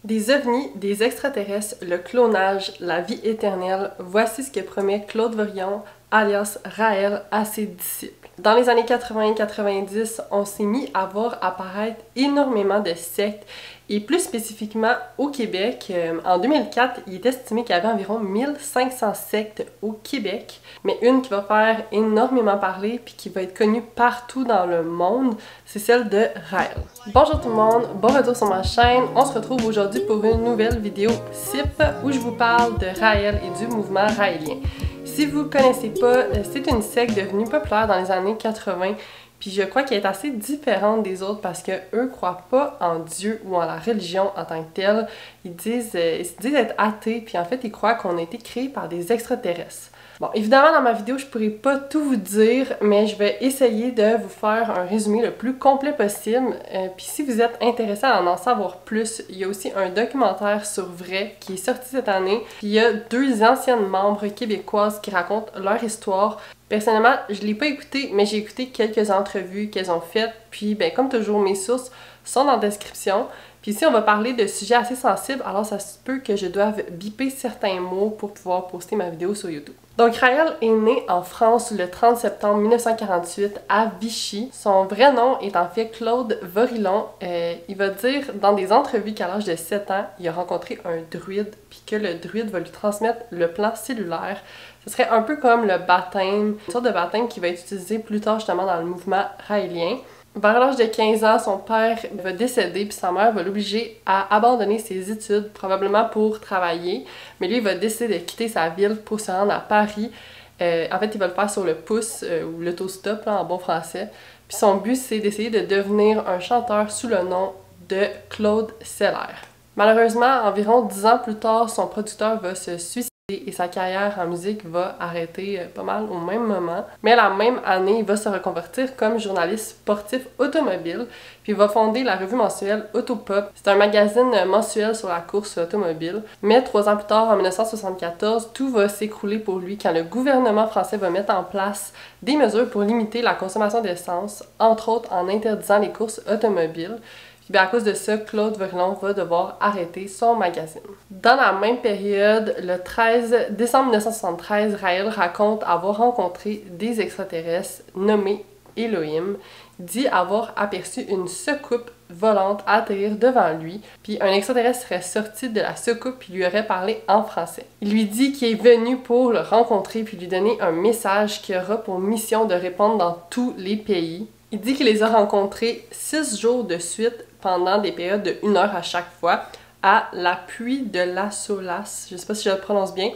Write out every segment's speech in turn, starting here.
Des ovnis, des extraterrestres, le clonage, la vie éternelle, voici ce que promet Claude Vorillon, alias Raël, à ses disciples. Dans les années 80-90, on s'est mis à voir apparaître énormément de sectes, et plus spécifiquement au Québec. En 2004, il est estimé qu'il y avait environ 1500 sectes au Québec, mais une qui va faire énormément parler puis qui va être connue partout dans le monde, c'est celle de Raël. Bonjour tout le monde, bon retour sur ma chaîne. On se retrouve aujourd'hui pour une nouvelle vidéo SIP où je vous parle de Raël et du mouvement raélien. Si vous ne connaissez pas, c'est une secte devenue populaire dans les années 80. Puis je crois qu'elle est assez différente des autres parce qu'eux croient pas en Dieu ou en la religion en tant que telle. Ils se disent être athées, puis en fait ils croient qu'on a été créé par des extraterrestres. Bon, évidemment dans ma vidéo je pourrais pas tout vous dire, mais je vais essayer de vous faire un résumé le plus complet possible. Puis si vous êtes intéressé à en savoir plus, il y a aussi un documentaire sur vrai qui est sorti cette année. Puis il y a deux anciennes membres québécoises qui racontent leur histoire. Personnellement, je l'ai pas écouté, mais j'ai écouté quelques entrevues qu'elles ont faites, puis ben comme toujours, mes sources sont dans la description. Puis ici, on va parler de sujets assez sensibles, alors ça se peut que je doive biper certains mots pour pouvoir poster ma vidéo sur YouTube. Donc Raël est né en France le 30 septembre 1948 à Vichy. Son vrai nom est en fait Claude Vorillon. Il va dire dans des entrevues qu'à l'âge de 7 ans, il a rencontré un druide, puis que le druide va lui transmettre le plan cellulaire. Ce serait un peu comme le baptême, une sorte de baptême qui va être utilisé plus tard justement dans le mouvement raélien. Vers l'âge de 15 ans, son père va décéder puis sa mère va l'obliger à abandonner ses études, probablement pour travailler. Mais lui, il va décider de quitter sa ville pour se rendre à Paris. En fait, il va le faire sur le pouce ou l'autostop en bon français. Puis son but, c'est d'essayer de devenir un chanteur sous le nom de Claude Seller. Malheureusement, environ 10 ans plus tard, son producteur va se suicider et sa carrière en musique va arrêter pas mal au même moment. Mais la même année, il va se reconvertir comme journaliste sportif automobile, puis il va fonder la revue mensuelle Autopop. C'est un magazine mensuel sur la course automobile. Mais 3 ans plus tard, en 1974, tout va s'écrouler pour lui quand le gouvernement français va mettre en place des mesures pour limiter la consommation d'essence, entre autres en interdisant les courses automobiles. Puis bien, à cause de ça, Claude Vorillon va devoir arrêter son magazine. Dans la même période, le 13 décembre 1973, Raël raconte avoir rencontré des extraterrestres nommés Elohim, dit avoir aperçu une soucoupe volante atterrir devant lui, puis un extraterrestre serait sorti de la soucoupe puis lui aurait parlé en français. Il lui dit qu'il est venu pour le rencontrer puis lui donner un message qui aura pour mission de répondre dans tous les pays. Il dit qu'il les a rencontrés 6 jours de suite pendant des périodes de 1 heure à chaque fois à l'appui de la Solas, je sais pas si je le prononce bien,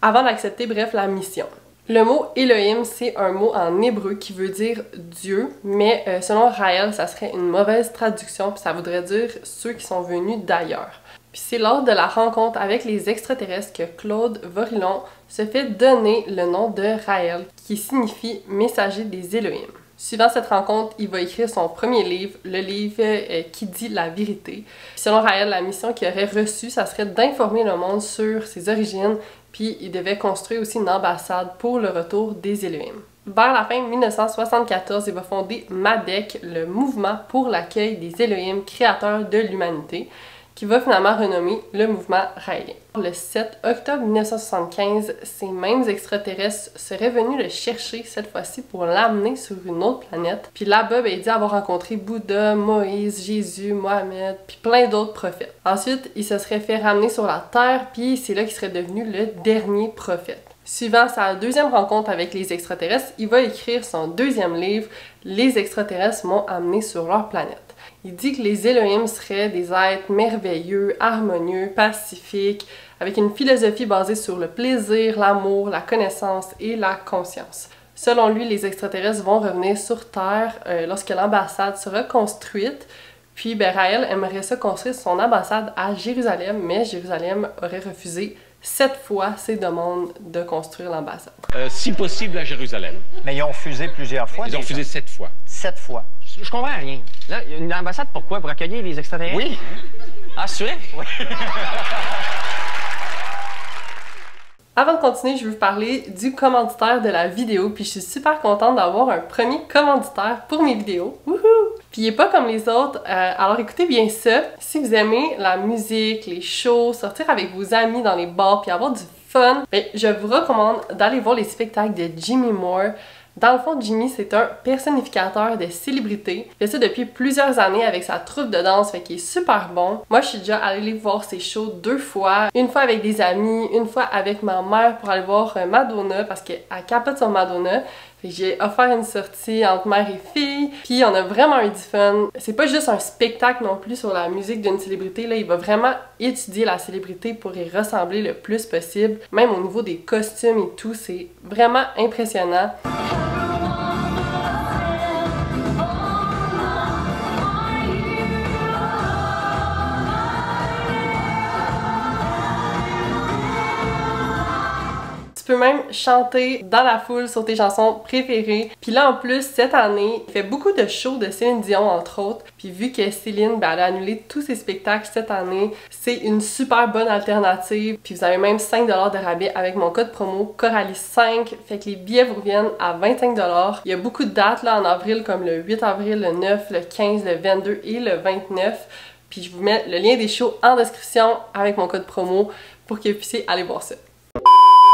avant d'accepter, bref, la mission. Le mot Elohim, c'est un mot en hébreu qui veut dire Dieu, mais selon Raël, ça serait une mauvaise traduction, puis ça voudrait dire ceux qui sont venus d'ailleurs. Puis c'est lors de la rencontre avec les extraterrestres que Claude Vorillon se fait donner le nom de Raël, qui signifie messager des Elohim. Suivant cette rencontre, il va écrire son premier livre, le livre qui dit la vérité. Puis selon Raël, la mission qu'il aurait reçue, ça serait d'informer le monde sur ses origines, puis il devait construire aussi une ambassade pour le retour des Elohim. Vers la fin de 1974, il va fonder MADEC, le mouvement pour l'accueil des Elohim créateurs de l'humanité, qui va finalement renommer le mouvement raélien. Le 7 octobre 1975, ces mêmes extraterrestres seraient venus le chercher cette fois-ci pour l'amener sur une autre planète. Puis là-bas, il dit avoir rencontré Bouddha, Moïse, Jésus, Mohamed, puis plein d'autres prophètes. Ensuite, il se serait fait ramener sur la Terre, puis c'est là qu'il serait devenu le dernier prophète. Suivant sa deuxième rencontre avec les extraterrestres, il va écrire son deuxième livre, Les extraterrestres m'ont amené sur leur planète. Il dit que les Elohim seraient des êtres merveilleux, harmonieux, pacifiques, avec une philosophie basée sur le plaisir, l'amour, la connaissance et la conscience. Selon lui, les extraterrestres vont revenir sur Terre lorsque l'ambassade sera construite. Puis Raël aimerait ça construire son ambassade à Jérusalem, mais Jérusalem aurait refusé 7 fois ses demandes de construire l'ambassade. Si possible à Jérusalem. Mais ils ont refusé plusieurs fois. Ils ont refusé 7 fois. 7 fois. Je comprends rien. Là, il y a une ambassade, pourquoi? Pour accueillir les extraterrestres? Oui. Ah, c'est vrai? Oui. Avant de continuer, je vais vous parler du commanditaire de la vidéo, puis je suis super contente d'avoir un premier commanditaire pour mes vidéos. Wouhou! Puis il est pas comme les autres, alors écoutez bien ça. Si vous aimez la musique, les shows, sortir avec vos amis dans les bars puis avoir du fun, ben, je vous recommande d'aller voir les spectacles de Jimmy Moore. Dans le fond, Jimmy, c'est un personnificateur de célébrités. Il fait ça depuis plusieurs années avec sa troupe de danse, fait qu'il est super bon. Moi, je suis déjà allée voir ses shows 2 fois. Une fois avec des amis, une fois avec ma mère pour aller voir Madonna, parce qu'elle capote sur Madonna. Fait que j'ai offert une sortie entre mère et fille, puis on a vraiment eu du fun. C'est pas juste un spectacle non plus sur la musique d'une célébrité, là, il va vraiment étudier la célébrité pour y ressembler le plus possible. Même au niveau des costumes et tout, c'est vraiment impressionnant. Tu peux même chanter dans la foule sur tes chansons préférées. Puis là, en plus, cette année, il fait beaucoup de shows de Céline Dion, entre autres. Puis vu que Céline, ben, elle a annulé tous ses spectacles cette année, c'est une super bonne alternative. Puis vous avez même 5$ de rabais avec mon code promo Coralie5. Fait que les billets vous reviennent à 25$. Il y a beaucoup de dates là en avril, comme le 8 avril, le 9, le 15, le 22 et le 29. Puis je vous mets le lien des shows en description avec mon code promo pour que vous puissiez aller voir ça.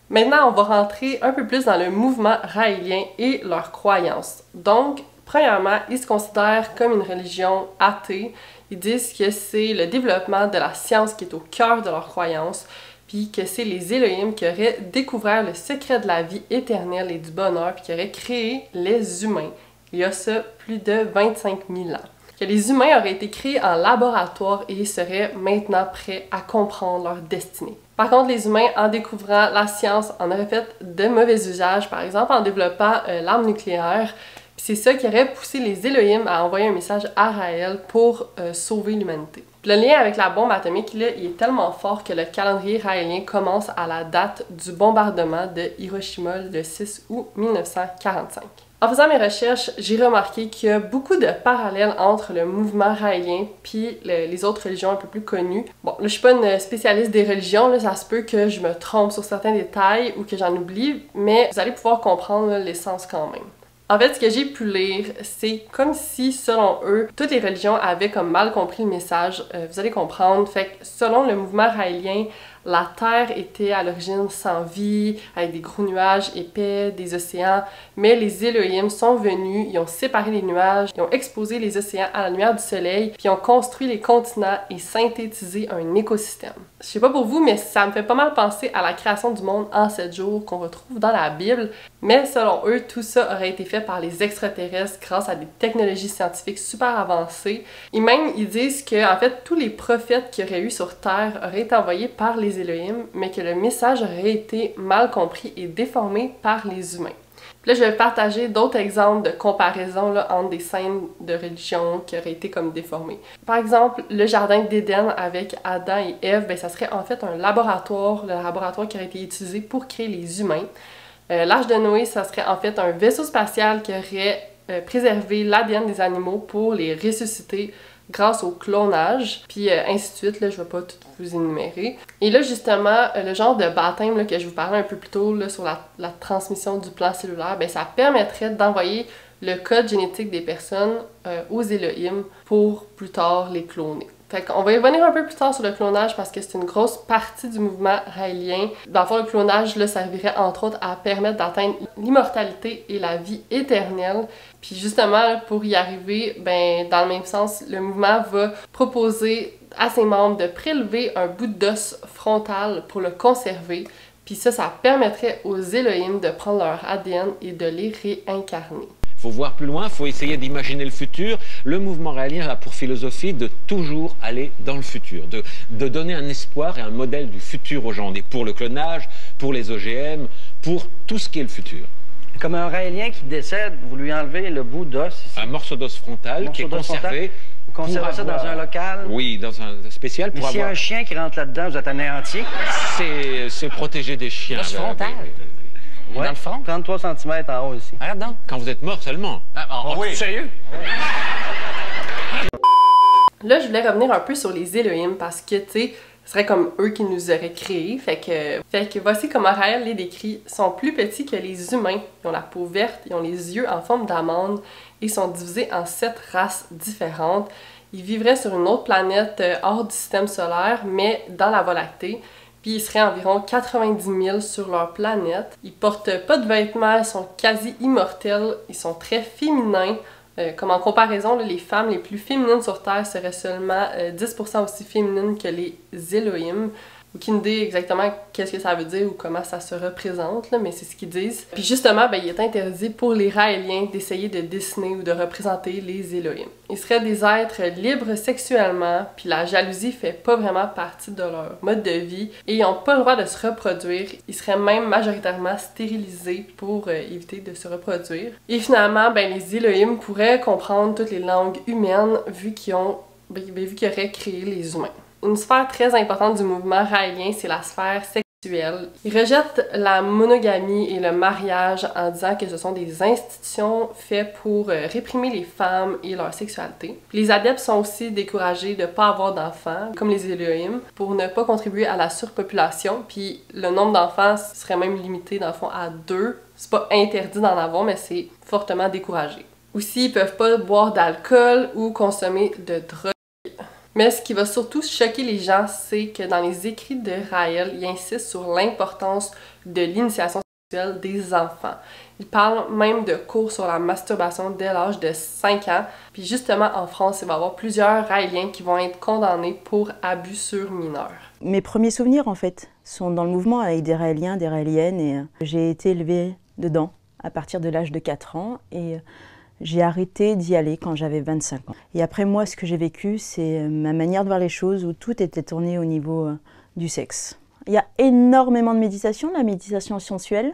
Maintenant, on va rentrer un peu plus dans le mouvement raélien et leurs croyances. Donc, premièrement, ils se considèrent comme une religion athée. Ils disent que c'est le développement de la science qui est au cœur de leurs croyances, puis que c'est les Elohim qui auraient découvert le secret de la vie éternelle et du bonheur, puis qui auraient créé les humains. Il y a ça plus de 25 000 ans. Que les humains auraient été créés en laboratoire et seraient maintenant prêts à comprendre leur destinée. Par contre, les humains, en découvrant la science, en auraient fait de mauvais usages, par exemple en développant l'arme nucléaire. C'est ça qui aurait poussé les Elohim à envoyer un message à Raël pour sauver l'humanité. Le lien avec la bombe atomique, là, il est tellement fort que le calendrier raélien commence à la date du bombardement de Hiroshima le 6 août 1945. En faisant mes recherches, j'ai remarqué qu'il y a beaucoup de parallèles entre le mouvement raélien puis les autres religions un peu plus connues. Bon, là, je suis pas une spécialiste des religions, là, ça se peut que je me trompe sur certains détails ou que j'en oublie, mais vous allez pouvoir comprendre l'essence quand même. En fait, ce que j'ai pu lire, c'est comme si, selon eux, toutes les religions avaient comme mal compris le message. Vous allez comprendre. Fait que, selon le mouvement raélien, la Terre était à l'origine sans vie, avec des gros nuages épais, des océans, mais les Elohim sont venus, ils ont séparé les nuages, ils ont exposé les océans à la lumière du soleil, puis ils ont construit les continents et synthétisé un écosystème. Je sais pas pour vous, mais ça me fait pas mal penser à la création du monde en 7 jours qu'on retrouve dans la Bible, mais selon eux, tout ça aurait été fait par les extraterrestres grâce à des technologies scientifiques super avancées. Et même, ils disent que, en fait, tous les prophètes qu'il y aurait eu sur Terre auraient été envoyés par les Elohim, mais que le message aurait été mal compris et déformé par les humains. Puis là, je vais partager d'autres exemples de comparaison là, entre des scènes de religion qui auraient été comme déformées. Par exemple, le jardin d'Éden avec Adam et Ève, ben, ça serait en fait un laboratoire, le laboratoire qui aurait été utilisé pour créer les humains. L'Arche de Noé, ça serait en fait un vaisseau spatial qui aurait préservé l'ADN des animaux pour les ressusciter grâce au clonage, puis ainsi de suite, là, je vais pas tout vous énumérer. Et là, justement, le genre de baptême là, que je vous parlais un peu plus tôt là, sur la transmission du plan cellulaire, ben, ça permettrait d'envoyer le code génétique des personnes aux Elohim pour plus tard les cloner. Fait qu'on va y revenir un peu plus tard sur le clonage parce que c'est une grosse partie du mouvement raélien. Dans le fond, le clonage là, servirait entre autres à permettre d'atteindre l'immortalité et la vie éternelle. Puis justement, pour y arriver, ben, dans le même sens, le mouvement va proposer à ses membres de prélever un bout d'os frontal pour le conserver. Puis ça permettrait aux Elohim de prendre leur ADN et de les réincarner. Il faut voir plus loin, il faut essayer d'imaginer le futur. Le mouvement raélien a pour philosophie de toujours aller dans le futur, de donner un espoir et un modèle du futur aux gens, et pour le clonage, pour les OGM, pour tout ce qui est le futur. Comme un raélien qui décède, vous lui enlevez le bout d'os. Un morceau d'os frontal qui est conservé. Vous conservez ça dans un local? Oui, dans un spécial pour avoir... s'il y a un chien qui rentre là-dedans, vous êtes anéanti? C'est protéger des chiens. L'os frontal? Ouais, dans le front? 33 cm en haut ici. Regarde donc. Quand vous êtes mort seulement. Oui. Sérieux? Là, je voulais revenir un peu sur les Elohim parce que, tu sais, ce serait comme eux qui nous auraient créés. Fait que voici comment Raël les décrit. Ils sont plus petits que les humains. Ils ont la peau verte, ils ont les yeux en forme d'amande et sont divisés en 7 races différentes. Ils vivraient sur une autre planète hors du système solaire, mais dans la Voie lactée. Puis ils seraient environ 90 000 sur leur planète. Ils portent pas de vêtements, ils sont quasi immortels, ils sont très féminins. Comme en comparaison, les femmes les plus féminines sur Terre seraient seulement 10% aussi féminines que les Elohim. Aucune idée exactement qu'est-ce que ça veut dire ou comment ça se représente, là, mais c'est ce qu'ils disent. Puis justement, il est interdit pour les Raéliens d'essayer de dessiner ou de représenter les Elohim. Ils seraient des êtres libres sexuellement, puis la jalousie fait pas vraiment partie de leur mode de vie, et ils n'ont pas le droit de se reproduire. Ils seraient même majoritairement stérilisés pour éviter de se reproduire. Et finalement, les Elohim pourraient comprendre toutes les langues humaines vu qu'ils auraient créé les humains. Une sphère très importante du mouvement raélien, c'est la sphère sexuelle. Ils rejettent la monogamie et le mariage en disant que ce sont des institutions faites pour réprimer les femmes et leur sexualité. Les adeptes sont aussi découragés de ne pas avoir d'enfants, comme les Elohim, pour ne pas contribuer à la surpopulation. Puis le nombre d'enfants serait même limité, dans le fond, à 2. C'est pas interdit d'en avoir, mais c'est fortement découragé. Aussi, ils peuvent pas boire d'alcool ou consommer de drogue. Mais ce qui va surtout choquer les gens, c'est que dans les écrits de Raël, il insiste sur l'importance de l'initiation sexuelle des enfants. Il parle même de cours sur la masturbation dès l'âge de 5 ans. Puis justement, en France, il va y avoir plusieurs Raéliens qui vont être condamnés pour abus sur mineurs. Mes premiers souvenirs, en fait, sont dans le mouvement avec des Raéliens, des Raéliennes, et j'ai été élevée dedans à partir de l'âge de 4 ans. Et j'ai arrêté d'y aller quand j'avais 25 ans. Et après, moi, ce que j'ai vécu, c'est ma manière de voir les choses où tout était tourné au niveau du sexe. Il y a énormément de méditation, la méditation sensuelle.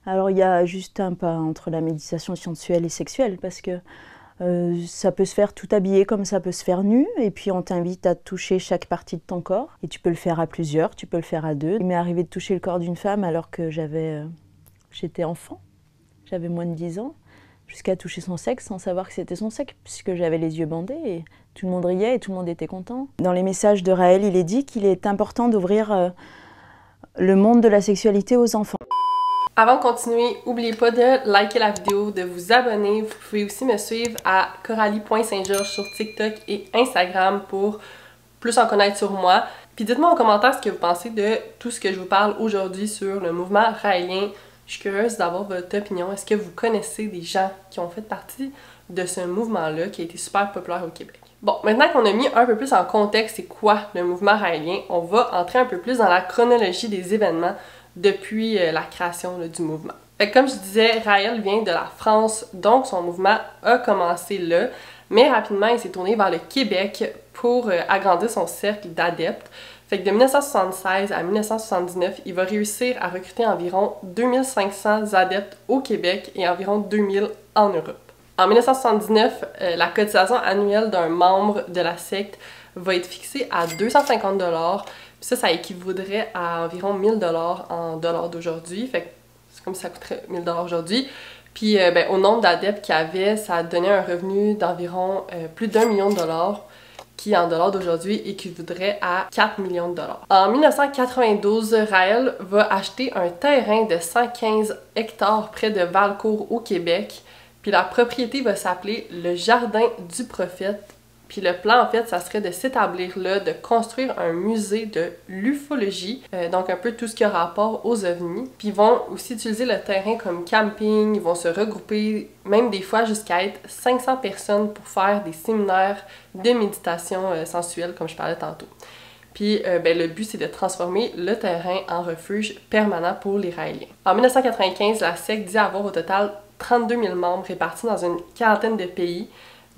Alors, il y a juste un pas entre la méditation sensuelle et sexuelle, parce que ça peut se faire tout habillé comme ça peut se faire nu, et puis on t'invite à toucher chaque partie de ton corps. Et tu peux le faire à plusieurs, tu peux le faire à 2. Il m'est arrivé de toucher le corps d'une femme alors que j'étais enfant, j'avais moins de 10 ans. Jusqu'à toucher son sexe sans savoir que c'était son sexe, puisque j'avais les yeux bandés et tout le monde riait et tout le monde était content. Dans les messages de Raël, il est dit qu'il est important d'ouvrir le monde de la sexualité aux enfants. Avant de continuer, n'oubliez pas de liker la vidéo, de vous abonner. Vous pouvez aussi me suivre à coralie.saint-georges sur TikTok et Instagram pour plus en connaître sur moi. Puis dites-moi en commentaire ce que vous pensez de tout ce que je vous parle aujourd'hui sur le mouvement raélien. Je suis curieuse d'avoir votre opinion. Est-ce que vous connaissez des gens qui ont fait partie de ce mouvement-là qui a été super populaire au Québec? Bon, maintenant qu'on a mis un peu plus en contexte c'est quoi le mouvement raélien, on va entrer un peu plus dans la chronologie des événements depuis la création du mouvement. Fait que comme je disais, Raël vient de la France, donc son mouvement a commencé là, mais rapidement il s'est tourné vers le Québec pour agrandir son cercle d'adeptes. Fait que de 1976 à 1979, il va réussir à recruter environ 2500 adeptes au Québec et environ 2000 en Europe. En 1979, la cotisation annuelle d'un membre de la secte va être fixée à 250 $. Puis ça équivaudrait à environ 1000 $ en dollars d'aujourd'hui. Fait que c'est comme si ça coûterait 1000 $ aujourd'hui. Puis au nombre d'adeptes qu'il y avait, ça a donné un revenu d'environ plus d'1 million de $. Qui en dollars d'aujourd'hui équivaudrait à 4 millions de $. En 1992, Raël va acheter un terrain de 115 hectares près de Valcourt au Québec, puis la propriété va s'appeler le Jardin du Prophète. Puis le plan, en fait, ça serait de s'établir là, de construire un musée de l'ufologie, donc un peu tout ce qui a rapport aux ovnis. Puis ils vont aussi utiliser le terrain comme camping, ils vont se regrouper, même des fois jusqu'à être 500 personnes pour faire des séminaires de méditation sensuelle, comme je parlais tantôt. Puis le but, c'est de transformer le terrain en refuge permanent pour les Raéliens. En 1995, la secte dit avoir au total 32 000 membres répartis dans une quarantaine de pays.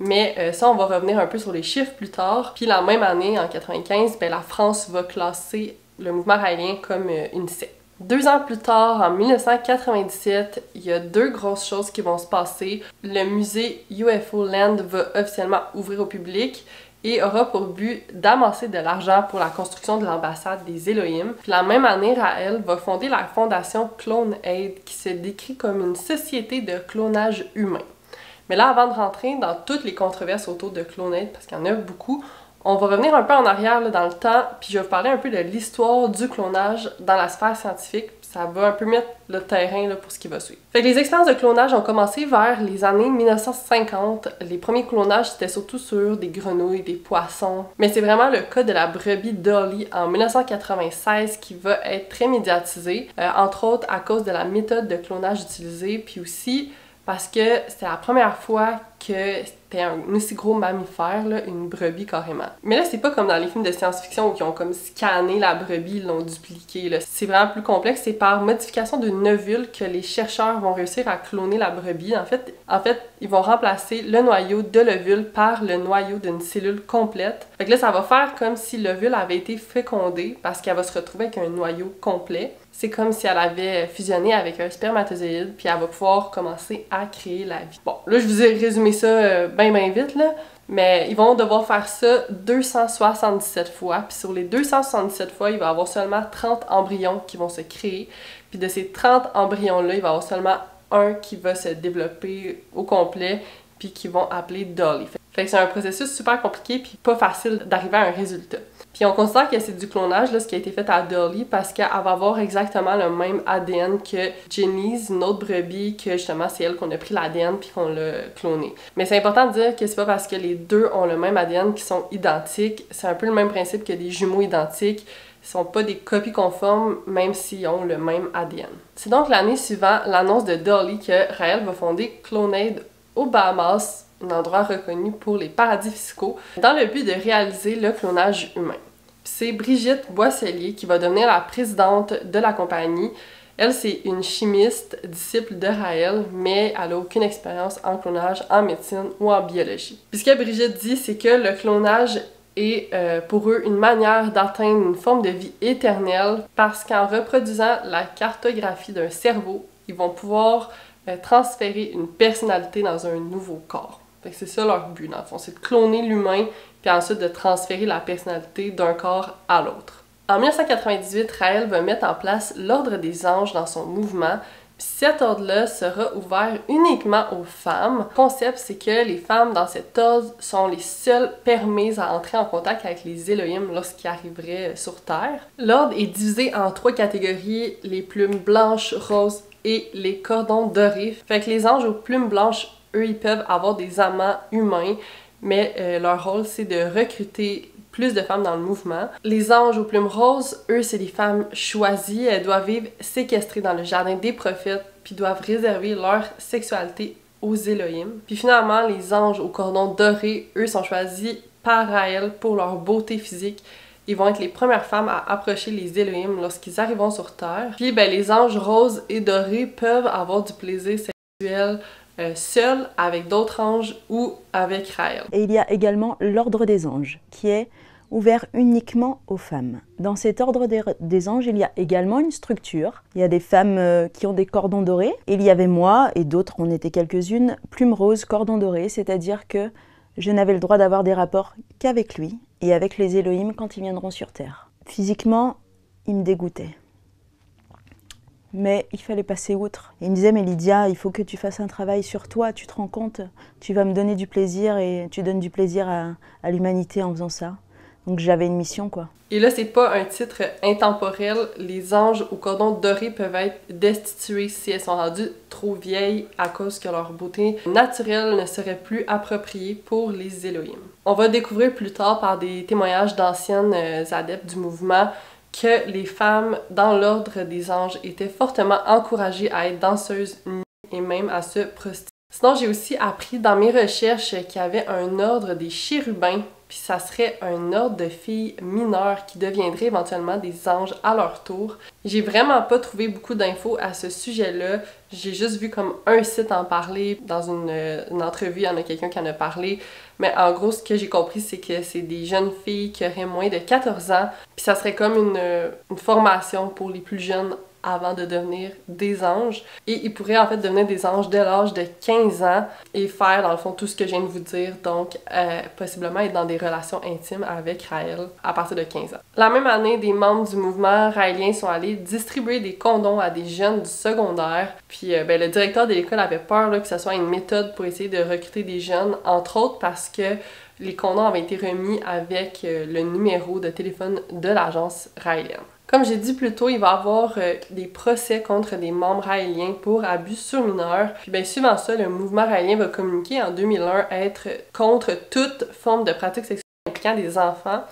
Mais ça, on va revenir un peu sur les chiffres plus tard. Puis la même année, en 1995, la France va classer le mouvement raélien comme une secte. 2 ans plus tard, en 1997, il y a 2 grosses choses qui vont se passer. Le musée UFO Land va officiellement ouvrir au public et aura pour but d'amasser de l'argent pour la construction de l'ambassade des Elohim. Puis la même année, Raël va fonder la fondation Clone Aid, qui se décrit comme une société de clonage humain. Mais là, avant de rentrer dans toutes les controverses autour de Clone Aid, parce qu'il y en a beaucoup, On va revenir un peu en arrière là, dans le temps, puis je vais vous parler un peu de l'histoire du clonage dans la sphère scientifique. Ça va un peu mettre le terrain là, pour ce qui va suivre. Fait que les expériences de clonage ont commencé vers les années 1950. Les premiers clonages, c'était surtout sur des grenouilles, des poissons. Mais c'est vraiment le cas de la brebis Dolly en 1996 qui va être très médiatisé, entre autres à cause de la méthode de clonage utilisée, puis aussi parce que c'était la première fois que c'était un aussi gros mammifère, là, une brebis carrément. Mais là, c'est pas comme dans les films de science-fiction où ils ont comme scanné la brebis, ils l'ont dupliqué. C'est vraiment plus complexe. C'est par modification d'une ovule que les chercheurs vont réussir à cloner la brebis. En fait, ils vont remplacer le noyau de l'ovule par le noyau d'une cellule complète. Fait que là, ça va faire comme si l'ovule avait été fécondée parce qu'elle va se retrouver avec un noyau complet. C'est comme si elle avait fusionné avec un spermatozoïde, puis elle va pouvoir commencer à créer la vie. Bon, là, je vous ai résumé ça bien vite, là, mais ils vont devoir faire ça 277 fois, puis sur les 277 fois, il va y avoir seulement 30 embryons qui vont se créer, puis de ces 30 embryons-là, il va y avoir seulement un qui va se développer au complet, puis qu'ils vont appeler Dolly. Fait que c'est un processus super compliqué, puis pas facile d'arriver à un résultat. Puis on considère que c'est du clonage, là, ce qui a été fait à Dolly, parce qu'elle va avoir exactement le même ADN que Jenny's, une autre brebis, que justement c'est elle qu'on a pris l'ADN puis qu'on l'a cloné. Mais c'est important de dire que c'est pas parce que les deux ont le même ADN qu'ils sont identiques, c'est un peu le même principe que des jumeaux identiques. Ils sont pas des copies conformes, même s'ils ont le même ADN. C'est donc l'année suivant l'annonce de Dolly que Raël va fonder Clonaid aux Bahamas, un endroit reconnu pour les paradis fiscaux, dans le but de réaliser le clonage humain. C'est Brigitte Boisselier qui va devenir la présidente de la compagnie. Elle, c'est une chimiste, disciple de Raël, mais elle n'a aucune expérience en clonage, en médecine ou en biologie. Puis ce que Brigitte dit, c'est que le clonage est pour eux une manière d'atteindre une forme de vie éternelle parce qu'en reproduisant la cartographie d'un cerveau, ils vont pouvoir transférer une personnalité dans un nouveau corps. Fait que c'est ça leur but, dans le fond, c'est de cloner l'humain, puis ensuite de transférer la personnalité d'un corps à l'autre. En 1998, Raël va mettre en place l'Ordre des Anges dans son mouvement, puis cet ordre-là sera ouvert uniquement aux femmes. Le concept, c'est que les femmes dans cet ordre sont les seules permises à entrer en contact avec les Elohim lorsqu'ils arriveraient sur Terre. L'ordre est divisé en 3 catégories, les plumes blanches, roses et les cordons dorés. Fait que les anges aux plumes blanches, eux, ils peuvent avoir des amants humains, mais leur rôle, c'est de recruter plus de femmes dans le mouvement. Les anges aux plumes roses, eux, c'est des femmes choisies. Elles doivent vivre séquestrées dans le jardin des prophètes, puis doivent réserver leur sexualité aux Elohim. Puis finalement, les anges aux cordons dorés, eux, sont choisis par Raël pour leur beauté physique. Ils vont être les premières femmes à approcher les Elohim lorsqu'ils arriveront sur Terre. Puis ben, les anges roses et dorés peuvent avoir du plaisir sexuel seul, avec d'autres anges ou avec Raël. Et il y a également l'ordre des anges, qui est ouvert uniquement aux femmes. Dans cet ordre des anges, il y a également une structure. Il y a des femmes qui ont des cordons dorés. Il y avait moi et d'autres, on était quelques-unes, plumes roses, cordons dorés, c'est-à-dire que je n'avais le droit d'avoir des rapports qu'avec lui et avec les Elohim quand ils viendront sur Terre. Physiquement, il me dégoûtait. Mais il fallait passer outre. Il me disait, mais Lydia, il faut que tu fasses un travail sur toi, tu te rends compte, tu vas me donner du plaisir et tu donnes du plaisir à l'humanité en faisant ça. Donc j'avais une mission, quoi. Et là, c'est pas un titre intemporel. Les anges aux cordons dorés peuvent être destitués si elles sont rendues trop vieilles à cause que leur beauté naturelle ne serait plus appropriée pour les Elohim. On va découvrir plus tard par des témoignages d'anciennes adeptes du mouvement que les femmes dans l'ordre des anges étaient fortement encouragées à être danseuses nues et même à se prostituer. Sinon, j'ai aussi appris dans mes recherches qu'il y avait un ordre des chérubins, puis ça serait un ordre de filles mineures qui deviendraient éventuellement des anges à leur tour. J'ai vraiment pas trouvé beaucoup d'infos à ce sujet-là. J'ai juste vu comme un site en parler. Dans une entrevue, il y en a quelqu'un qui en a parlé. Mais en gros, ce que j'ai compris, c'est que c'est des jeunes filles qui auraient moins de 14 ans. Puis ça serait comme une formation pour les plus jeunes avant de devenir des anges. Et ils pourraient en fait devenir des anges dès l'âge de 15 ans et faire dans le fond tout ce que je viens de vous dire, donc possiblement être dans des relations intimes avec Raël à partir de 15 ans. La même année, des membres du mouvement raélien sont allés distribuer des condoms à des jeunes du secondaire. Puis le directeur de l'école avait peur là, que ce soit une méthode pour essayer de recruter des jeunes, entre autres parce que les condoms avaient été remis avec le numéro de téléphone de l'agence raélienne. Comme j'ai dit plus tôt, il va y avoir des procès contre des membres raéliens pour abus sur mineurs. Puis bien, suivant ça, le mouvement raélien va communiquer en 2001 être contre toute forme de pratique sexuelle impliquant des enfants.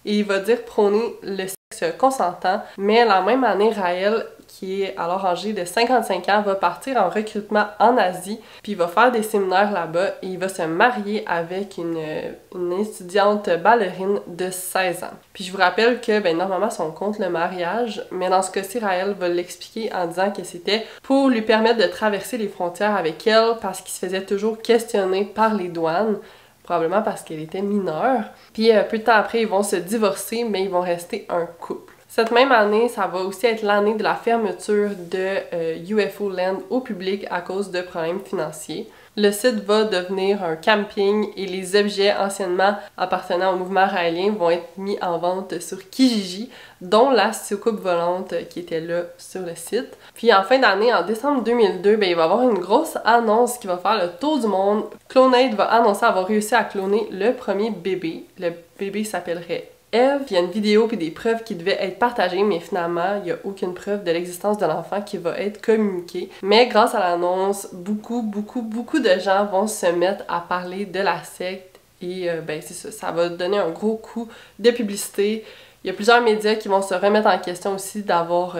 Et il va dire prôner le sexe consentant. Mais la même année, Raël, qui est alors âgé de 55 ans, va partir en recrutement en Asie, puis il va faire des séminaires là-bas et il va se marier avec une étudiante ballerine de 16 ans. Puis je vous rappelle que, normalement, ils sont contre le mariage, mais dans ce cas-ci, Raël va l'expliquer en disant que c'était pour lui permettre de traverser les frontières avec elle parce qu'il se faisait toujours questionner par les douanes, probablement parce qu'elle était mineure. Puis peu de temps après, ils vont se divorcer, mais ils vont rester un couple. Cette même année, ça va aussi être l'année de la fermeture de UFO Land au public à cause de problèmes financiers. Le site va devenir un camping et les objets anciennement appartenant au mouvement raélien vont être mis en vente sur Kijiji, dont la soucoupe volante qui était là sur le site. Puis en fin d'année, en décembre 2002, il va y avoir une grosse annonce qui va faire le tour du monde. Clone8 va annoncer avoir réussi à cloner le premier bébé. Le bébé s'appellerait Eve. Il y a une vidéo puis des preuves qui devaient être partagées, mais finalement, il n'y a aucune preuve de l'existence de l'enfant qui va être communiquée. Mais grâce à l'annonce, beaucoup de gens vont se mettre à parler de la secte et c'est ça, ça va donner un gros coup de publicité. Il y a plusieurs médias qui vont se remettre en question aussi d'avoir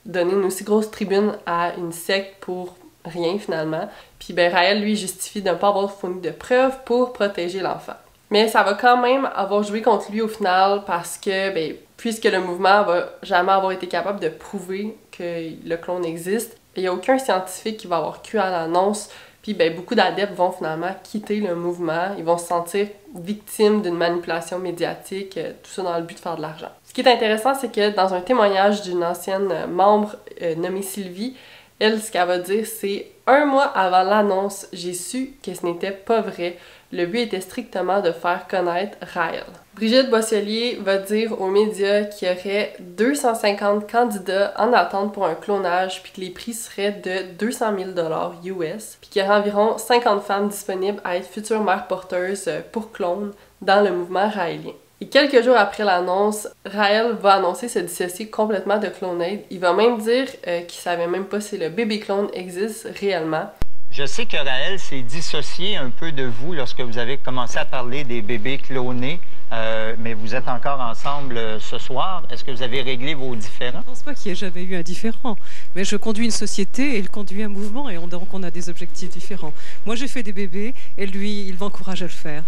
donné une aussi grosse tribune à une secte pour rien finalement. Puis Raël, lui, justifie de ne pas avoir fourni de preuves pour protéger l'enfant. Mais ça va quand même avoir joué contre lui au final parce que, puisque le mouvement va jamais avoir été capable de prouver que le clone existe, il n'y a aucun scientifique qui va avoir cru à l'annonce, puis beaucoup d'adeptes vont finalement quitter le mouvement, ils vont se sentir victimes d'une manipulation médiatique, tout ça dans le but de faire de l'argent. Ce qui est intéressant, c'est que dans un témoignage d'une ancienne membre nommée Sylvie, elle, ce qu'elle va dire, c'est « Un mois avant l'annonce, j'ai su que ce n'était pas vrai. Le but était strictement de faire connaître Raël. » Brigitte Boisselier va dire aux médias qu'il y aurait 250 candidats en attente pour un clonage, puis que les prix seraient de 200 000 US, puis qu'il y aurait environ 50 femmes disponibles à être futures mères porteuses pour clones dans le mouvement raélien. Et quelques jours après l'annonce, Raël va annoncer se dissocier complètement de Clone8. Il va même dire qu'il savait même pas si le bébé clone existe réellement. Je sais que Raël s'est dissocié un peu de vous lorsque vous avez commencé à parler des bébés clonés, mais vous êtes encore ensemble ce soir. Est-ce que vous avez réglé vos différends? Je ne pense pas qu'il y ait jamais eu un différend, mais je conduis une société et il conduit un mouvement et donc on a des objectifs différents. Moi j'ai fait des bébés et lui il m'encourage à le faire.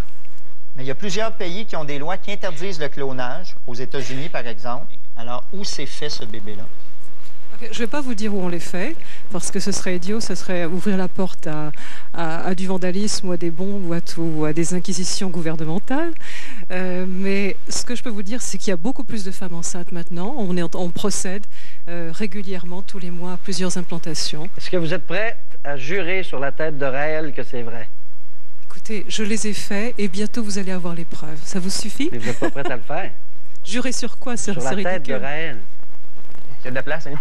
Mais il y a plusieurs pays qui ont des lois qui interdisent le clonage, aux États-Unis par exemple. Alors, où s'est fait ce bébé-là? Okay, je ne vais pas vous dire où on les fait, parce que ce serait idiot, ce serait ouvrir la porte à du vandalisme ou à des bombes ou à des inquisitions gouvernementales. Mais ce que je peux vous dire, c'est qu'il y a beaucoup plus de femmes enceintes maintenant. On procède régulièrement, tous les mois, à plusieurs implantations. Est-ce que vous êtes prête à jurer sur la tête de Raël que c'est vrai? Écoutez, je les ai faits et bientôt vous allez avoir les preuves. Ça vous suffit? Mais vous n'êtes pas prête à le faire? Jurer sur quoi? Sur la tête de Raël. Il y a de la place, hein?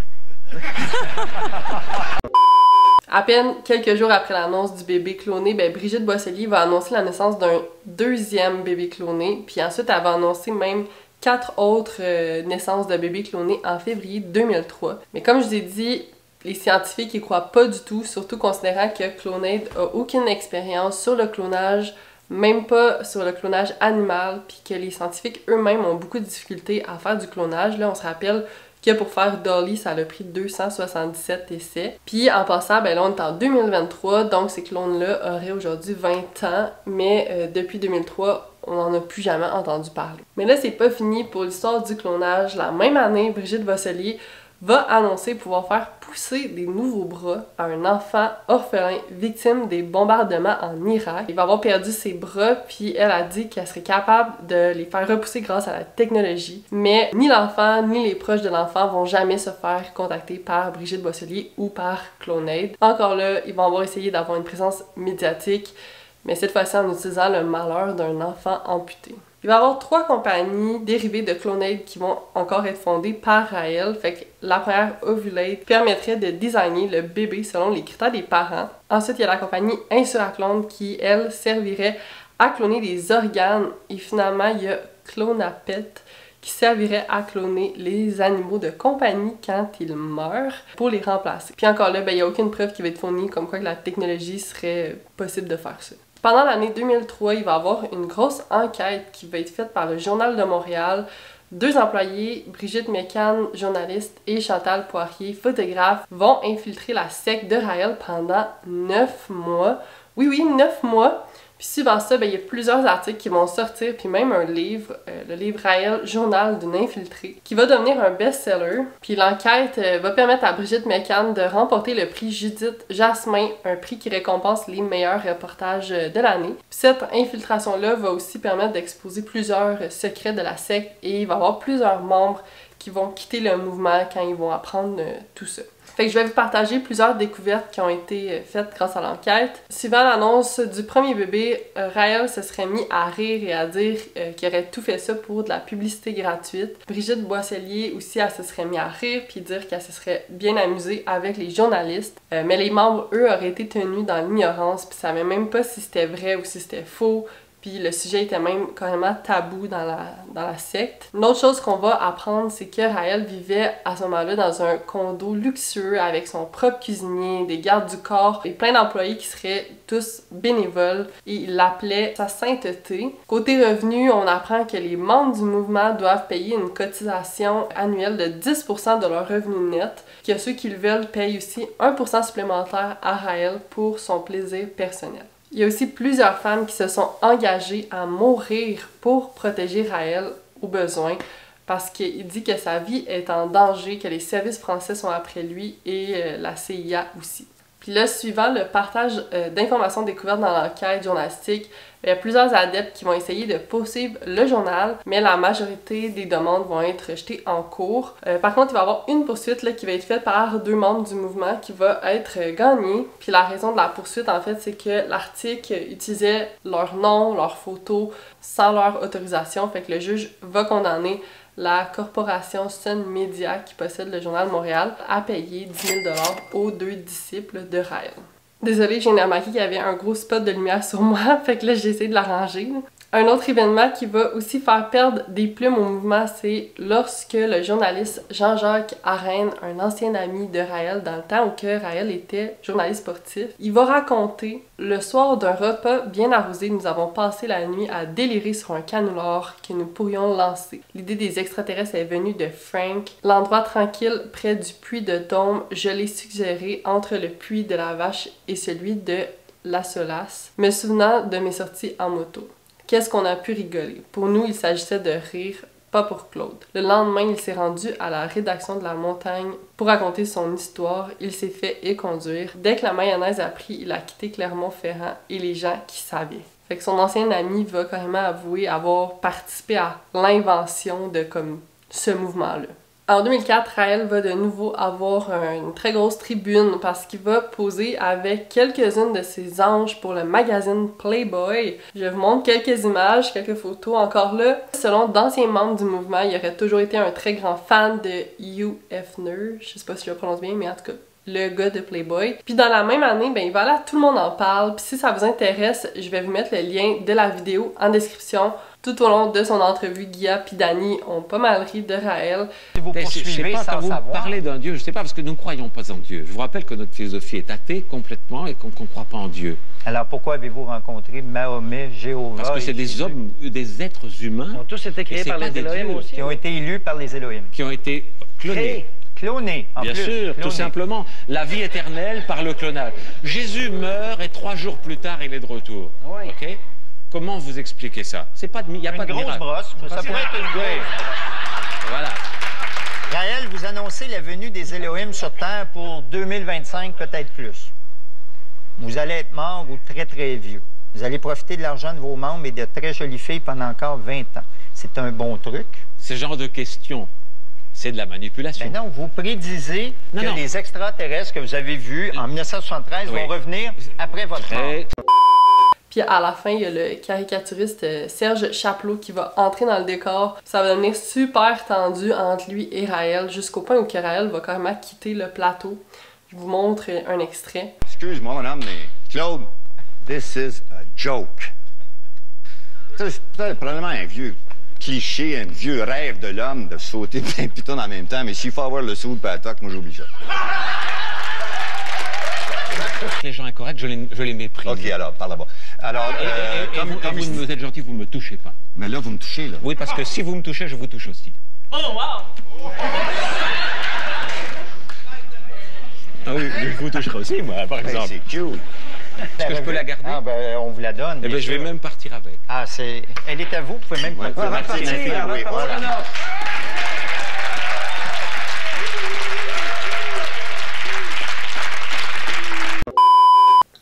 À peine quelques jours après l'annonce du bébé cloné, Brigitte Boisselier va annoncer la naissance d'un deuxième bébé cloné, puis ensuite elle va annoncer même 4 autres naissances de bébés clonés en février 2003. Mais comme je vous ai dit, les scientifiques y croient pas du tout, surtout considérant que Clone8 a aucune expérience sur le clonage, même pas sur le clonage animal, puis que les scientifiques eux-mêmes ont beaucoup de difficultés à faire du clonage. Là, on se rappelle que pour faire Dolly, ça a pris 277 essais. Puis en passant, là on est en 2023, donc ces clones-là auraient aujourd'hui 20 ans, mais depuis 2003, on n'en a plus jamais entendu parler. Mais là, c'est pas fini pour l'histoire du clonage. La même année, Brigitte Boisselier va annoncer pouvoir faire pousser des nouveaux bras à un enfant orphelin victime des bombardements en Irak. Il va avoir perdu ses bras, puis elle a dit qu'elle serait capable de les faire repousser grâce à la technologie. Mais ni l'enfant, ni les proches de l'enfant vont jamais se faire contacter par Brigitte Boisselier ou par Clonade. Encore là, ils vont avoir essayé d'avoir une présence médiatique, mais cette fois-ci en utilisant le malheur d'un enfant amputé. Il va y avoir 3 compagnies dérivées de Clonade qui vont encore être fondées par Raël. Fait que la première, Ovulate, permettrait de designer le bébé selon les critères des parents. Ensuite, il y a la compagnie Insuraclone qui, elle, servirait à cloner des organes. Et finalement, il y a Clonapet qui servirait à cloner les animaux de compagnie quand ils meurent pour les remplacer. Puis encore là, il n'y a aucune preuve qui va être fournie comme quoi que la technologie serait possible de faire ça. Pendant l'année 2003, il va y avoir une grosse enquête qui va être faite par le Journal de Montréal. 2 employés, Brigitte Mécan, journaliste, et Chantal Poirier, photographe, vont infiltrer la secte de Raël pendant 9 mois. Oui, 9 mois! Puis suivant ça, il y a plusieurs articles qui vont sortir, puis même un livre, le livre Raël, Journal d'une infiltrée, qui va devenir un best-seller. Puis l'enquête va permettre à Brigitte Mécan de remporter le prix Judith Jasmin, un prix qui récompense les meilleurs reportages de l'année. Cette infiltration-là va aussi permettre d'exposer plusieurs secrets de la secte, et il va y avoir plusieurs membres qui vont quitter le mouvement quand ils vont apprendre tout ça. Fait que je vais vous partager plusieurs découvertes qui ont été faites grâce à l'enquête. Suivant l'annonce du premier bébé, Raël se serait mis à rire et à dire qu'il aurait tout fait ça pour de la publicité gratuite. Brigitte Boisselier aussi, elle se serait mis à rire puis dire qu'elle se serait bien amusée avec les journalistes. Mais les membres, eux, auraient été tenus dans l'ignorance puis savaient même pas si c'était vrai ou si c'était faux. Puis le sujet était même carrément tabou dans la secte. Une autre chose qu'on va apprendre, c'est que Raël vivait à ce moment-là dans un condo luxueux avec son propre cuisinier, des gardes du corps et plein d'employés qui seraient tous bénévoles. Et il l'appelait sa sainteté. Côté revenus, on apprend que les membres du mouvement doivent payer une cotisation annuelle de 10% de leur revenu net, que ceux qui le veulent payent aussi 1% supplémentaire à Raël pour son plaisir personnel. Il y a aussi plusieurs femmes qui se sont engagées à mourir pour protéger Raël au besoin parce qu'il dit que sa vie est en danger, que les services français sont après lui et la CIA aussi. Puis là, suivant le partage d'informations découvertes dans l'enquête journalistique, il y a plusieurs adeptes qui vont essayer de poursuivre le journal, mais la majorité des demandes vont être rejetées en cours. Par contre, il va y avoir une poursuite là, qui va être faite par 2 membres du mouvement qui va être gagnée. Puis la raison de la poursuite, en fait, c'est que l'article utilisait leur nom, leurs photos, sans leur autorisation. Fait que le juge va condamner la corporation Sun Media qui possède le Journal de Montréal à payer 10 000 $ aux 2 disciples de Raël. Désolée, j'ai remarqué qu'il y avait un gros spot de lumière sur moi, fait que là j'ai essayé de l'arranger. Un autre événement qui va aussi faire perdre des plumes au mouvement, c'est lorsque le journaliste Jean-Jacques Arène, un ancien ami de Raël dans le temps où que Raël était journaliste sportif, il va raconter « Le soir d'un repas bien arrosé, nous avons passé la nuit à délirer sur un canular que nous pourrions lancer. L'idée des extraterrestres est venue de Frank. L'endroit tranquille près du puits de Dôme, je l'ai suggéré entre le puits de la Vache et celui de la Solace, me souvenant de mes sorties en moto. Qu'est-ce qu'on a pu rigoler? Pour nous, il s'agissait de rire, pas pour Claude. Le lendemain, il s'est rendu à la rédaction de La Montagne pour raconter son histoire. Il s'est fait éconduire. Dès que la mayonnaise a pris, il a quitté Clermont-Ferrand et les gens qui savaient. Fait que son ancien ami va carrément avouer avoir participé à l'invention de ce mouvement-là. En 2004, Raël va de nouveau avoir une très grosse tribune parce qu'il va poser avec quelques-unes de ses anges pour le magazine Playboy. Je vous montre quelques images, quelques photos. Encore là, selon d'anciens membres du mouvement, il aurait toujours été un très grand fan de Hugh Hefner. Je sais pas si je le prononce bien, mais en tout cas, le gars de Playboy. Puis dans la même année, il va là, tout le monde en parle. Puis si ça vous intéresse, je vais vous mettre le lien de la vidéo en description. Tout au long de son entrevue, Guilla puis Dani ont pas mal ri de Raël. Vous poursuivez sans vous savoir. Parlez d'un Dieu, je sais pas, parce que nous ne croyons pas en Dieu. Je vous rappelle que notre philosophie est athée complètement et qu'on ne croit pas en Dieu. Alors pourquoi avez-vous rencontré Mahomet, Jéhovah? Parce que c'est des hommes, des êtres humains. Ils ont tous été créés par les Elohim aussi. Qui ont été élus par les Elohim. Qui ont été clonés. Clonés, en Bien plus. sûr, Clonés. tout simplement. La vie éternelle par le clonage. Jésus meurt et 3 jours plus tard, il est de retour. Oui. Ok? Comment vous expliquez ça? C'est pas de, y a pas de grosse miracle. brosse, ça pourrait être une grosse. Voilà. Raël, vous annoncez la venue des Elohim sur Terre pour 2025, peut-être plus. Vous allez être mort ou très, très vieux. Vous allez profiter de l'argent de vos membres et de très jolies filles pendant encore 20 ans. C'est un bon truc. Ce genre de questions, c'est de la manipulation. Mais non, vous prédisez que les extraterrestres que vous avez vus en 1973 vont revenir après votre mort. Puis à la fin, il y a le caricaturiste Serge Chapelot qui va entrer dans le décor. Ça va devenir super tendu entre lui et Raël, jusqu'au point où Raël va carrément quitter le plateau. Je vous montre un extrait. Excuse-moi, madame, mais Claude, this is a joke. C'est probablement un vieux cliché, un vieux rêve de l'homme de sauter plein de pitons en même temps, mais s'il faut avoir le saut de patoc, moi j'oublie ça. Les gens incorrects, je les méprise. OK, alors, par là-bas. Alors, comme vous êtes gentil, vous ne me touchez pas. Mais là, vous me touchez, là. Oui, parce que si vous me touchez, je vous touche aussi. Oh, wow! Ah oui, je vous toucherai aussi, moi, par exemple. C'est cute. Est-ce que je peux la garder? Ah, ben, on vous la donne. Eh bien, je vais même partir avec. Ah, c'est... Elle est à vous, vous pouvez même partir. Oui, voilà.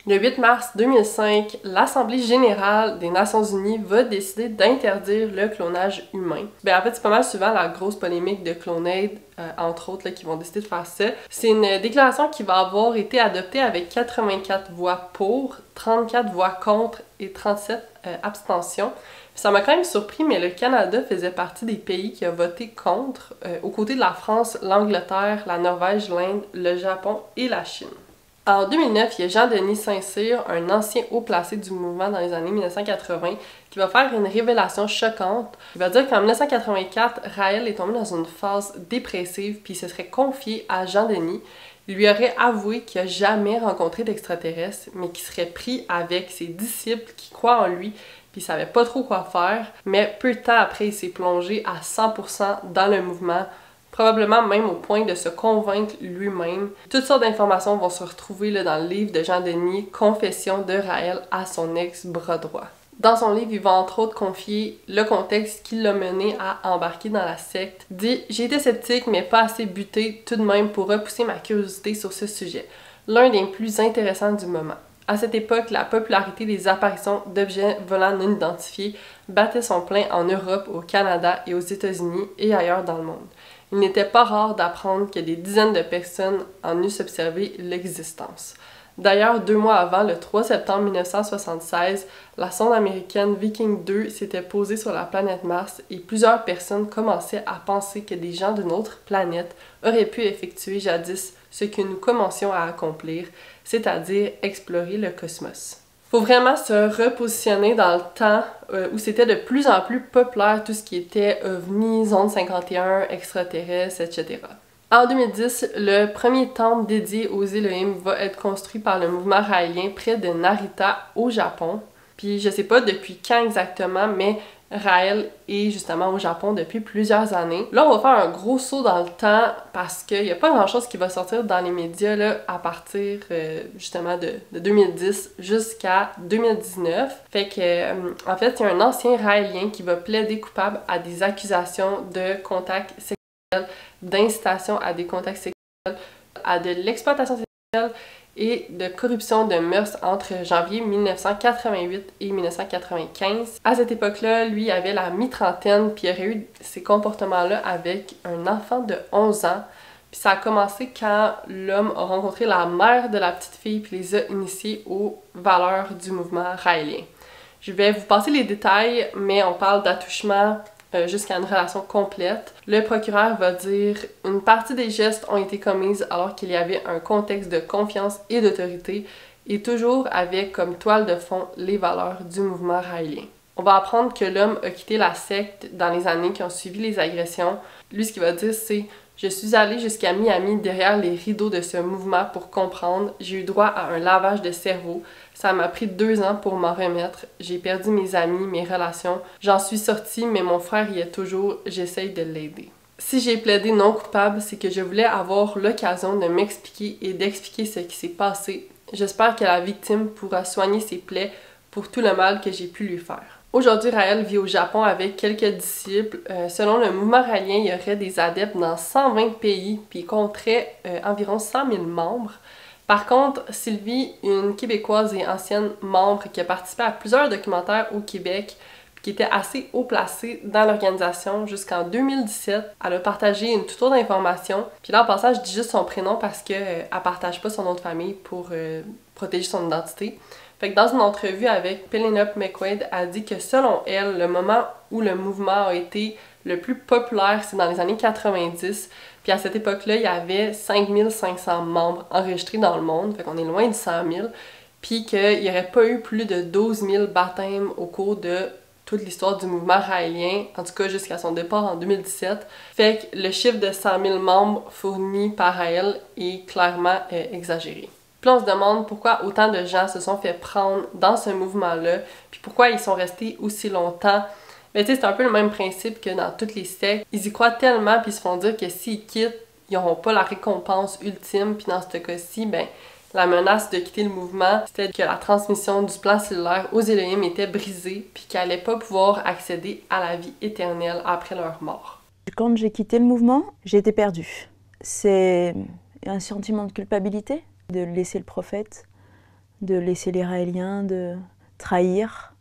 Le 8 mars 2005, l'Assemblée générale des Nations unies va décider d'interdire le clonage humain. Ben, en fait, c'est pas mal souvent la grosse polémique de Clonaid, entre autres, là, qui vont décider de faire ça. C'est une déclaration qui va avoir été adoptée avec 84 voix pour, 34 voix contre et 37 abstentions. Ça m'a quand même surpris, mais le Canada faisait partie des pays qui a voté contre, aux côtés de la France, l'Angleterre, la Norvège, l'Inde, le Japon et la Chine. En 2009, il y a Jean-Denis Saint-Cyr, un ancien haut placé du mouvement dans les années 1980, qui va faire une révélation choquante. Il va dire qu'en 1984, Raël est tombé dans une phase dépressive puis il se serait confié à Jean-Denis. Il lui aurait avoué qu'il n'a jamais rencontré d'extraterrestres, mais qu'il serait pris avec ses disciples qui croient en lui puis il savait pas trop quoi faire. Mais peu de temps après, il s'est plongé à 100% dans le mouvement, probablement même au point de se convaincre lui-même. Toutes sortes d'informations vont se retrouver là, dans le livre de Jean-Denis, Confession de Raël à son ex-bras droit. Dans son livre, il va entre autres confier le contexte qui l'a mené à embarquer dans la secte. Il dit « J'ai été sceptique, mais pas assez buté tout de même pour repousser ma curiosité sur ce sujet, l'un des plus intéressants du moment. À cette époque, la popularité des apparitions d'objets volants non identifiés battait son plein en Europe, au Canada et aux États-Unis et ailleurs dans le monde. Il n'était pas rare d'apprendre que des dizaines de personnes en eussent observé l'existence. D'ailleurs, 2 mois avant, le 3 septembre 1976, la sonde américaine Viking 2 s'était posée sur la planète Mars et plusieurs personnes commençaient à penser que des gens d'une autre planète auraient pu effectuer jadis ce que nous commencions à accomplir, c'est-à-dire explorer le cosmos. Faut vraiment se repositionner dans le temps où c'était de plus en plus populaire tout ce qui était ovnis, zone 51, extraterrestres, etc. En 2010, le premier temple dédié aux Elohim va être construit par le mouvement raélien près de Narita, au Japon. Puis je sais pas depuis quand exactement, mais Raël est justement au Japon depuis plusieurs années. Là, on va faire un gros saut dans le temps parce qu'il n'y a pas grand-chose qui va sortir dans les médias là, à partir justement de 2010 jusqu'à 2019. Fait que, en fait, il y a un ancien raélien qui va plaider coupable à des accusations de contacts sexuels, d'incitation à des contacts sexuels, à de l'exploitation sexuelle et de corruption de mœurs entre janvier 1988 et 1995. À cette époque-là, lui il avait la mi-trentaine, puis il aurait eu ces comportements-là avec un enfant de 11 ans. Puis ça a commencé quand l'homme a rencontré la mère de la petite fille puis les a initiés aux valeurs du mouvement raélien. Je vais vous passer les détails, mais on parle d'attouchement jusqu'à une relation complète. Le procureur va dire « Une partie des gestes ont été commises alors qu'il y avait un contexte de confiance et d'autorité et toujours avec comme toile de fond les valeurs du mouvement raélien. » On va apprendre que l'homme a quitté la secte dans les années qui ont suivi les agressions. Lui, ce qu'il va dire, c'est « Je suis allé jusqu'à Miami derrière les rideaux de ce mouvement pour comprendre. J'ai eu droit à un lavage de cerveau. Ça m'a pris 2 ans pour m'en remettre. J'ai perdu mes amis, mes relations. J'en suis sortie, mais mon frère y est toujours. J'essaye de l'aider. » Si j'ai plaidé non coupable, c'est que je voulais avoir l'occasion de m'expliquer et d'expliquer ce qui s'est passé. J'espère que la victime pourra soigner ses plaies pour tout le mal que j'ai pu lui faire. Aujourd'hui, Raël vit au Japon avec quelques disciples. Selon le mouvement raélien, il y aurait des adeptes dans 120 pays, puis il compterait environ 100 000 membres. Par contre, Sylvie, une Québécoise et ancienne membre qui a participé à plusieurs documentaires au Québec, qui était assez haut placée dans l'organisation jusqu'en 2017. Elle a partagé une toute autre information. Puis là, en passant, je dis juste son prénom parce qu'elle partage pas son nom de famille pour protéger son identité. Fait que dans une entrevue avec Penelope McQuaid, elle dit que selon elle, le moment où le mouvement a été le plus populaire, c'est dans les années 90. Puis à cette époque-là, il y avait 5500 membres enregistrés dans le monde. Fait qu'on est loin de 100 000. Puis qu'il n'y aurait pas eu plus de 12 000 baptêmes au cours de toute l'histoire du mouvement raélien, en tout cas jusqu'à son départ en 2017. Fait que le chiffre de 100 000 membres fourni par Raël est clairement exagéré. Puis on se demande pourquoi autant de gens se sont fait prendre dans ce mouvement-là, puis pourquoi ils sont restés aussi longtemps. Mais tu sais, c'est un peu le même principe que dans toutes les sectes. Ils y croient tellement, puis ils se font dire que s'ils quittent, ils n'auront pas la récompense ultime, puis dans ce cas-ci, ben la menace de quitter le mouvement, c'était que la transmission du plan cellulaire aux Elohim était brisée, puis qu'ils n'allaient pas pouvoir accéder à la vie éternelle après leur mort. Quand j'ai quitté le mouvement, j'ai été perdue. C'est un sentiment de culpabilité, de laisser le prophète, de laisser les Raéliens, de trahir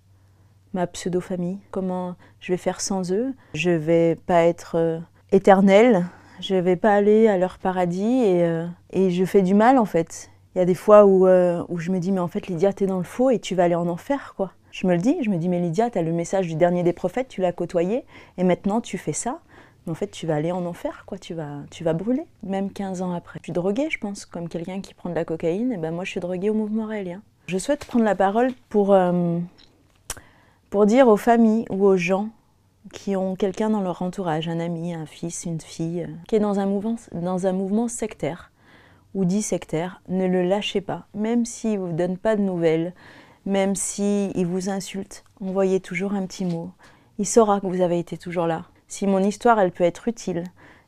ma pseudo-famille. Comment je vais faire sans eux? Je vais pas être éternelle, je vais pas aller à leur paradis et je fais du mal en fait. Il y a des fois où je me dis, mais en fait, Lydia, t'es dans le faux et tu vas aller en enfer, quoi. Je me le dis, mais Lydia, t'as le message du dernier des prophètes, tu l'as côtoyé, et maintenant tu fais ça. Mais en fait, tu vas aller en enfer, quoi. Tu vas brûler, même 15 ans après. Je suis droguée, je pense, comme quelqu'un qui prend de la cocaïne, et ben moi, je suis droguée au mouvement raélien. Je souhaite prendre la parole pour dire aux familles ou aux gens qui ont quelqu'un dans leur entourage, un ami, un fils, une fille, qui est dans un mouvement sectaire, ou dit sectaire, ne le lâchez pas. Même s'il ne vous donne pas de nouvelles, même s'il vous insulte, envoyez toujours un petit mot. Il saura que vous avez été toujours là. Si mon histoire, elle peut être utile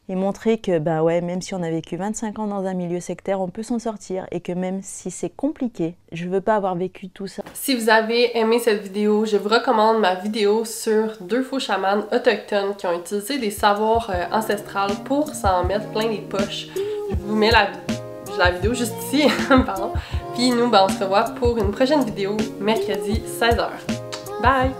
et montrer que, bah ouais, même si on a vécu 25 ans dans un milieu sectaire, on peut s'en sortir et que même si c'est compliqué, je veux pas avoir vécu tout ça. Si vous avez aimé cette vidéo, je vous recommande ma vidéo sur 2 faux chamans autochtones qui ont utilisé des savoirs ancestrales pour s'en mettre plein les poches. Je vous mets la vidéo juste ici, pardon. Puis nous, on se revoit pour une prochaine vidéo, mercredi 16h. Bye!